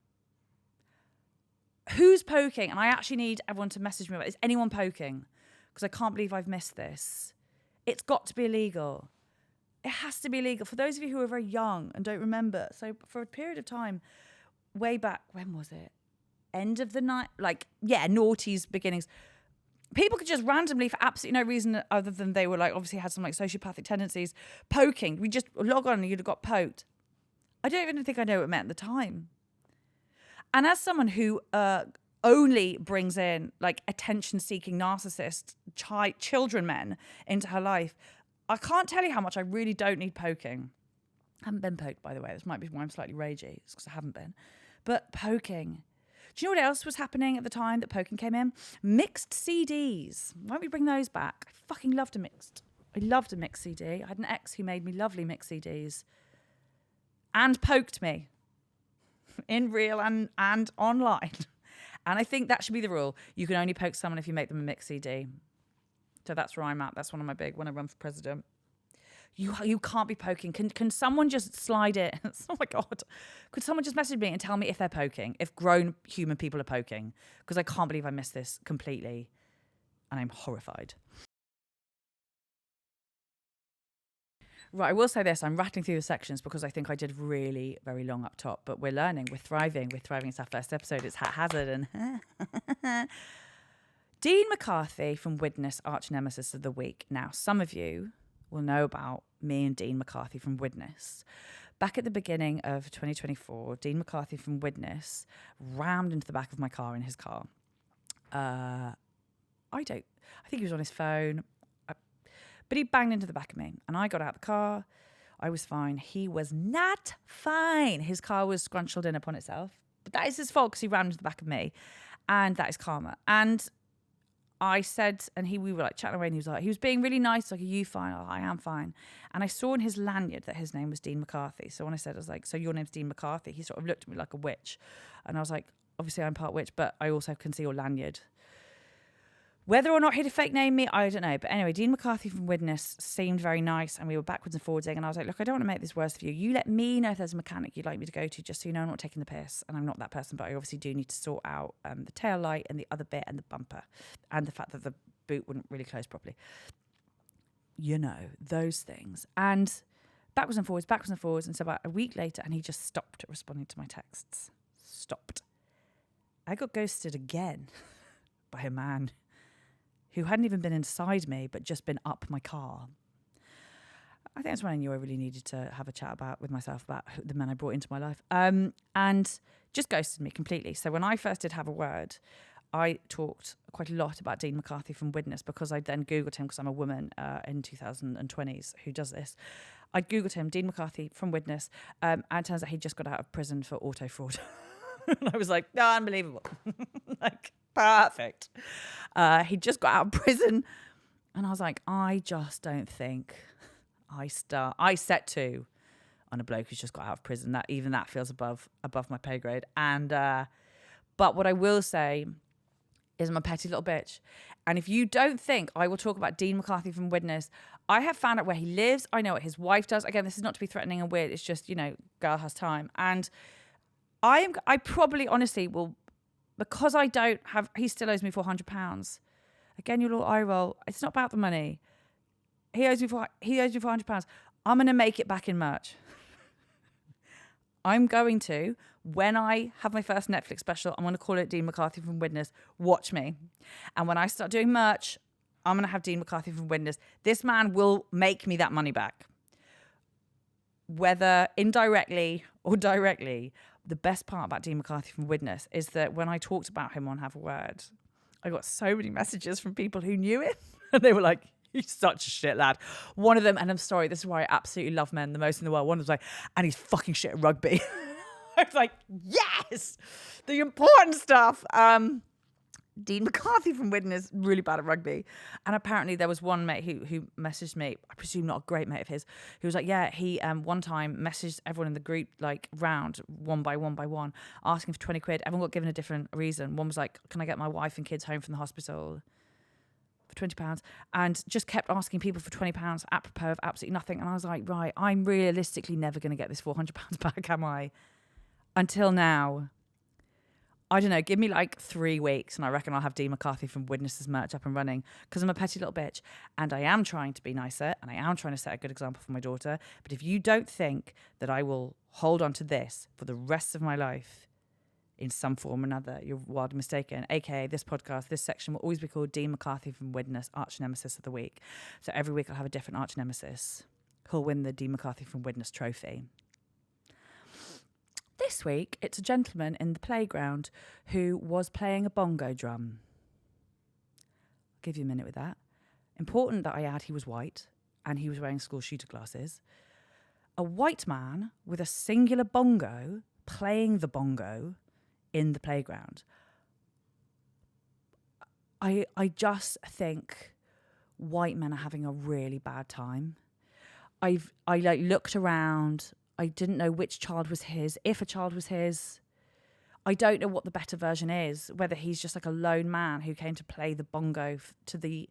Who's poking? And I actually need everyone to message me about, is anyone poking? Because I can't believe I've missed this. It's got to be illegal. It has to be illegal. For those of you who are very young and don't remember, so for a period of time, way back, when was it? End of the night? Noughties, beginnings. People could just randomly, for absolutely no reason other than they were like, obviously had some like sociopathic tendencies, poking. We just log on and you'd have got poked. I don't even think I know what it meant at the time. And as someone who only brings in like attention-seeking narcissist children men into her life, I can't tell you how much I really don't need poking. I haven't been poked, by the way. This might be why I'm slightly ragey. It's because I haven't been. But poking. Do you know what else was happening at the time that poking came in? Mixed CDs. Why don't we bring those back? I loved a mixed CD. I had an ex who made me lovely mixed CDs. And poked me. In real and online. And I think that should be the rule. You can only poke someone if you make them a mixed CD. So that's where I'm at. That's one of my big, when I run for president. You can't be poking. Can someone just slide it? Oh my God. Could someone just message me and tell me if they're poking? If grown human people are poking? Because I can't believe I missed this completely. And I'm horrified. Right, I will say this. I'm rattling through the sections because I think I did really very long up top. But we're learning. We're thriving. It's our first episode. It's haphazard. And Dean McCarthy from Witness, arch nemesis of the week. Now, some of you will know about me and Dean McCarthy from Witness. Back at the beginning of 2024, Dean McCarthy from Witness rammed into the back of my car in his car. I think he was on his phone. But he banged into the back of me and I got out of the car. I was fine. He was not fine. His car was scrunched in upon itself. But that is his fault because he rammed into the back of me. And that is karma. And I said, and we were like chatting away and he was being really nice. Like, are you fine? I am fine. And I saw in his lanyard that his name was Dean McCarthy. So when I said, I was like, so your name's Dean McCarthy? He sort of looked at me like a witch. And I was like, obviously I'm part witch, but I also can see your lanyard. Whether or not he'd have fake named me, I don't know. But anyway, Dean McCarthy from Witness seemed very nice and we were backwards and forwards. And I was like, look, I don't want to make this worse for you. You let me know if there's a mechanic you'd like me to go to, just so you know I'm not taking the piss. And I'm not that person, but I obviously do need to sort out the tail light and the other bit and the bumper and the fact that the boot wouldn't really close properly. You know, those things. And backwards and forwards. And so about a week later, and he just stopped responding to my texts. Stopped. I got ghosted again by a man who hadn't even been inside me, but just been up my car. I think that's when I knew I really needed to have a chat with myself about the man I brought into my life. And just ghosted me completely. So when I first did have a word, I talked quite a lot about Dean McCarthy from Witness because I then Googled him because I'm a woman in 2020s who does this. I Googled him, Dean McCarthy from Witness, and it turns out he just got out of prison for auto fraud. And I was like, oh, unbelievable. Like, perfect. He just got out of prison. And I was like, I just don't think I set to on a bloke who's just got out of prison. That feels above my pay grade. And but what I will say is I'm a petty little bitch. And if you don't think I will talk about Dean McCarthy from Witness, I have found out where he lives. I know what his wife does. Again, this is not to be threatening and weird. It's just, girl has time. And I probably honestly will, because I don't have, he still owes me £400. Again, your little eye roll. It's not about the money. He owes me £400. I'm going to make it back in merch. I'm going to, when I have my first Netflix special, I'm going to call it Dean McCarthy from Witness. Watch me. And when I start doing merch, I'm going to have Dean McCarthy from Witness. This man will make me that money back. Whether indirectly or directly, the best part about Dean McCarthy from Witness is that when I talked about him on Have a Word, I got so many messages from people who knew him. And they were like, he's such a shit lad. One of them, and I'm sorry, this is why I absolutely love men the most in the world. One was like, and he's fucking shit at rugby. I was like, yes, the important stuff. Dean McCarthy from Witness, really bad at rugby. And apparently there was one mate who messaged me, I presume not a great mate of his, who was like, yeah, he one time messaged everyone in the group, like round one by one, asking for 20 quid. Everyone got given a different reason. One was like, can I get my wife and kids home from the hospital for £20? And just kept asking people for £20 apropos of absolutely nothing. And I was like, right, I'm realistically never going to get this £400 back, am I? Until now. I don't know, give me like 3 weeks and I reckon I'll have Dean McCarthy from Witnesses merch up and running because I'm a petty little bitch and I am trying to be nicer and I am trying to set a good example for my daughter. But if you don't think that I will hold on to this for the rest of my life in some form or another, you're wildly mistaken. AKA this podcast, this section will always be called Dean McCarthy from Witness, Arch Nemesis of the Week. So every week I'll have a different Arch Nemesis who'll win the Dean McCarthy from Witness trophy. This week, it's a gentleman in the playground who was playing a bongo drum. I'll give you a minute with that. Important that I add he was white and he was wearing school shooter glasses. A white man with a singular bongo playing the bongo in the playground. I just think white men are having a really bad time. I looked around. I didn't know which child was his, if a child was his. I don't know what the better version is, whether he's just like a lone man who came to play the bongo to the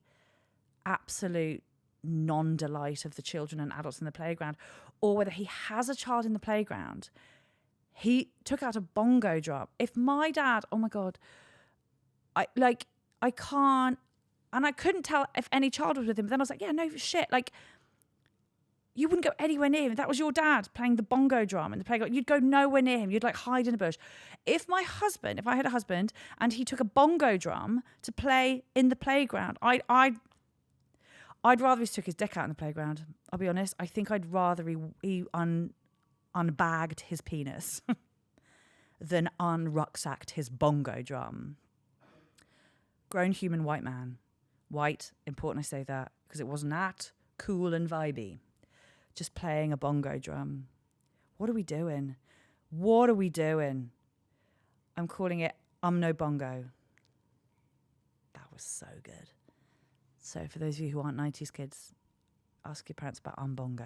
absolute non-delight of the children and adults in the playground, or whether he has a child in the playground. He took out a bongo drum. If my dad, oh my God, I can't, and I couldn't tell if any child was with him, but then I was like, yeah, no shit, like, you wouldn't go anywhere near him. If that was your dad playing the bongo drum in the playground, you'd go nowhere near him. You'd like hide in a bush. If I had a husband and he took a bongo drum to play in the playground, I'd rather he took his dick out in the playground. I'll be honest. I think I'd rather he unbagged his penis than unrucksacked his bongo drum. Grown human white man. White, important I say that, because it was not cool and vibey. Just playing a bongo drum. What are we doing? What are we doing? I'm calling it No Bongo. That was so good. So for those of you who aren't 90s kids, ask your parents about Bongo.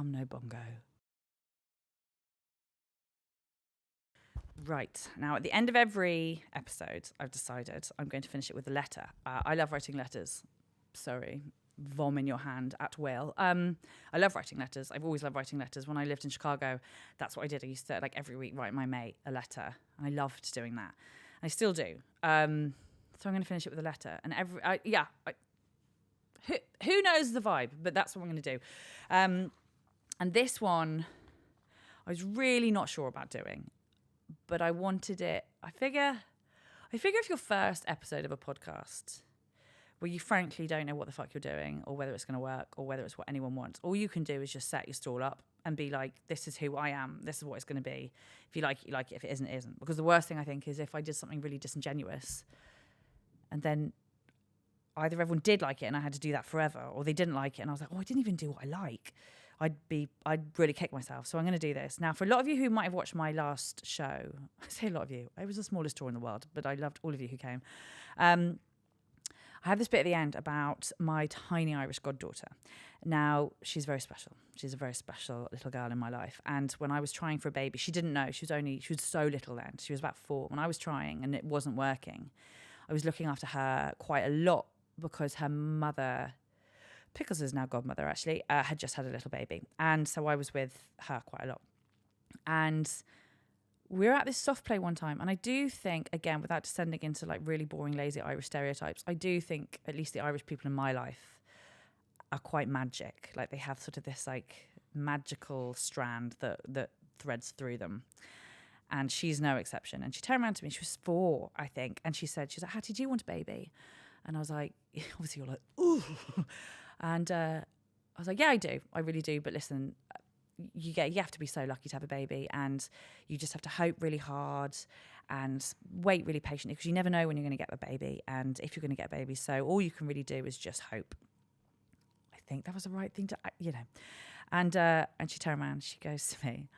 No Bongo. Right. Now, at the end of every episode, I've decided I'm going to finish it with a letter. I love writing letters. Sorry. Vom in your hand at will. I love writing letters. I've always loved writing letters. When I lived in Chicago, that's what I did. I used to like every week write my mate a letter. And I loved doing that. I still do. So I'm going to finish it with a letter. And who knows the vibe, but that's what I'm going to do. And this one, I was really not sure about doing, but I wanted it. I figure if your first episode of a podcast where you frankly don't know what the fuck you're doing or whether it's going to work or whether it's what anyone wants, all you can do is just set your stall up and be like, this is who I am. This is what it's going to be. If you like it, you like it. If it isn't, it isn't. Because the worst thing I think is if I did something really disingenuous and then either everyone did like it and I had to do that forever, or they didn't like it and I was like, oh, I didn't even do what I like. I'd really kick myself. So I'm going to do this. Now, for a lot of you who might have watched my last show, I say a lot of you, it was the smallest tour in the world, but I loved all of you who came. I have this bit at the end about my tiny Irish goddaughter. Now, she's very special. She's a very special little girl in my life. And when I was trying for a baby, she didn't know. She was so little then. She was about 4. When I was trying and it wasn't working, I was looking after her quite a lot because her mother, Pickles is now godmother actually, had just had a little baby. And so I was with her quite a lot. And we were at this soft play one time. And I do think, again, without descending into like really boring, lazy Irish stereotypes, I do think at least the Irish people in my life are quite magic. Like they have sort of this like magical strand that threads through them. And she's no exception. And she turned around to me, she was 4, I think. And she's like, Hattie, do you want a baby? And I was like, obviously you're like, ooh. And I was like, yeah, I do. I really do. But listen, you have to be so lucky to have a baby, and you just have to hope really hard and wait really patiently because you never know when you're going to get a baby and if you're going to get a baby. So all you can really do is just hope. I think that was the right thing to, And she turned around, she goes to me,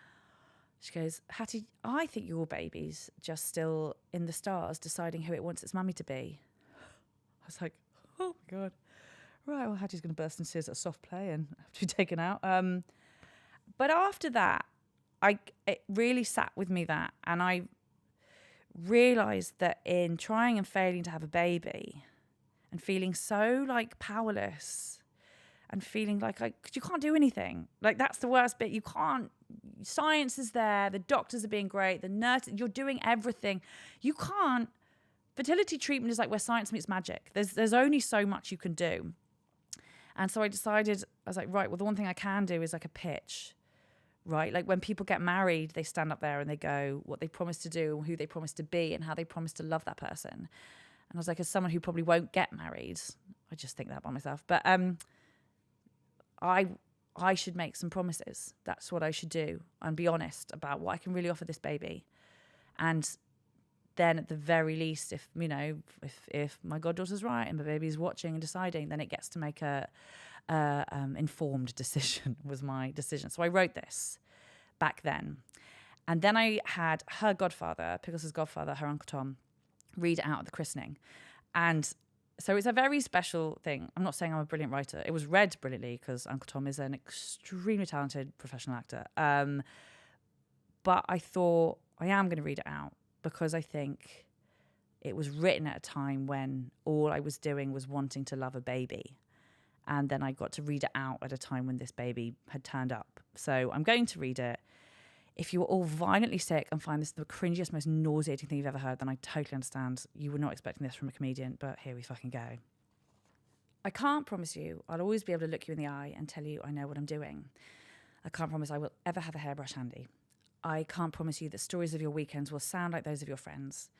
she goes, Hattie, I think your baby's just still in the stars deciding who it wants its mummy to be. I was like, oh my God. Right, well, Hattie's going to burst into tears at a soft play and have to be taken out. But after that, it really sat with me that, and I realised that in trying and failing to have a baby and feeling so like powerless and feeling like you can't do anything. Like that's the worst bit. You can't, science is there, the doctors are being great, the nurse, you're doing everything. You can't, fertility treatment is like where science meets magic. There's only so much you can do. And so I decided, I was like, right, well, the one thing I can do is like a pitch, right? Like when people get married, they stand up there and they go what they promised to do, who they promised to be, and how they promised to love that person. And I was like, as someone who probably won't get married, I just think that by myself, but I should make some promises. That's what I should do, and be honest about what I can really offer this baby. And then at the very least, if my goddaughter's right and my baby's watching and deciding, then it gets to make a informed decision. Was my decision. So I wrote this back then. And then I had her godfather, Pickles' godfather, her Uncle Tom, read it out at the christening. And so it's a very special thing. I'm not saying I'm a brilliant writer. It was read brilliantly because Uncle Tom is an extremely talented professional actor. But I thought I am going to read it out, because I think it was written at a time when all I was doing was wanting to love a baby. And then I got to read it out at a time when this baby had turned up. So I'm going to read it. If you are all violently sick and find this the cringiest, most nauseating thing you've ever heard, then I totally understand. You were not expecting this from a comedian, but here we fucking go. I can't promise you I'll always be able to look you in the eye and tell you I know what I'm doing. I can't promise I will ever have a hairbrush handy. I can't promise you that stories of your weekends will sound like those of your friends.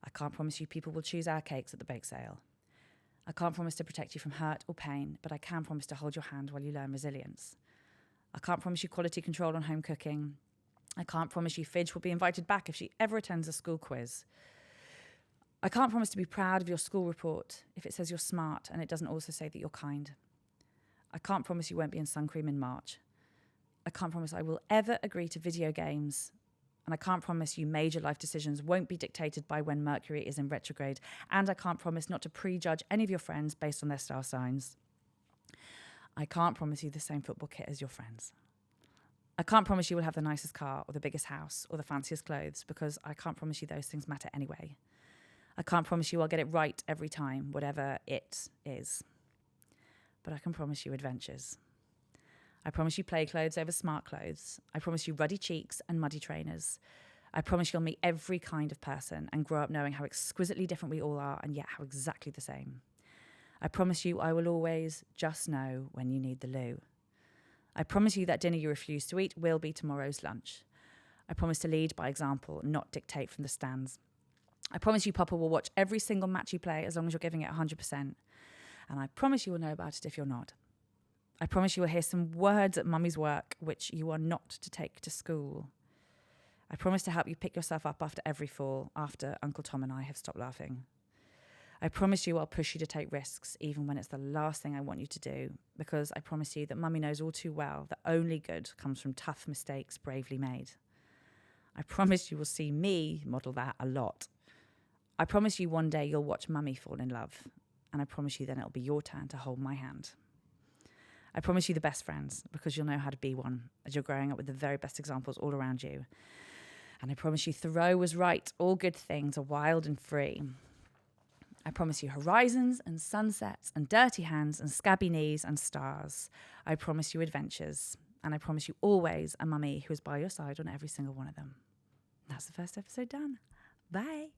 I can't promise you people will choose our cakes at the bake sale. I can't promise to protect you from hurt or pain, but I can promise to hold your hand while you learn resilience. I can't promise you quality control on home cooking. I can't promise you Fidge will be invited back if she ever attends a school quiz. I can't promise to be proud of your school report if it says you're smart and it doesn't also say that you're kind. I can't promise you won't be in sun cream in March. I can't promise I will ever agree to video games. And I can't promise you major life decisions won't be dictated by when Mercury is in retrograde. And I can't promise not to prejudge any of your friends based on their star signs. I can't promise you the same football kit as your friends. I can't promise you will have the nicest car or the biggest house or the fanciest clothes, because I can't promise you those things matter anyway. I can't promise you I'll get it right every time, whatever it is. But I can promise you adventures. I promise you play clothes over smart clothes. I promise you ruddy cheeks and muddy trainers. I promise you'll meet every kind of person and grow up knowing how exquisitely different we all are and yet how exactly the same. I promise you I will always just know when you need the loo. I promise you that dinner you refuse to eat will be tomorrow's lunch. I promise to lead by example, not dictate from the stands. I promise you Papa will watch every single match you play as long as you're giving it 100%. And I promise you will know about it if you're not. I promise you will hear some words at mummy's work which you are not to take to school. I promise to help you pick yourself up after every fall, after Uncle Tom and I have stopped laughing. I promise you I'll push you to take risks, even when it's the last thing I want you to do, because I promise you that mummy knows all too well that only good comes from tough mistakes bravely made. I promise you will see me model that a lot. I promise you one day you'll watch mummy fall in love, and I promise you then it'll be your turn to hold my hand. I promise you the best friends, because you'll know how to be one, as you're growing up with the very best examples all around you. And I promise you Thoreau was right, all good things are wild and free. I promise you horizons and sunsets and dirty hands and scabby knees and stars. I promise you adventures. And I promise you always a mummy who is by your side on every single one of them. That's the first episode done. Bye.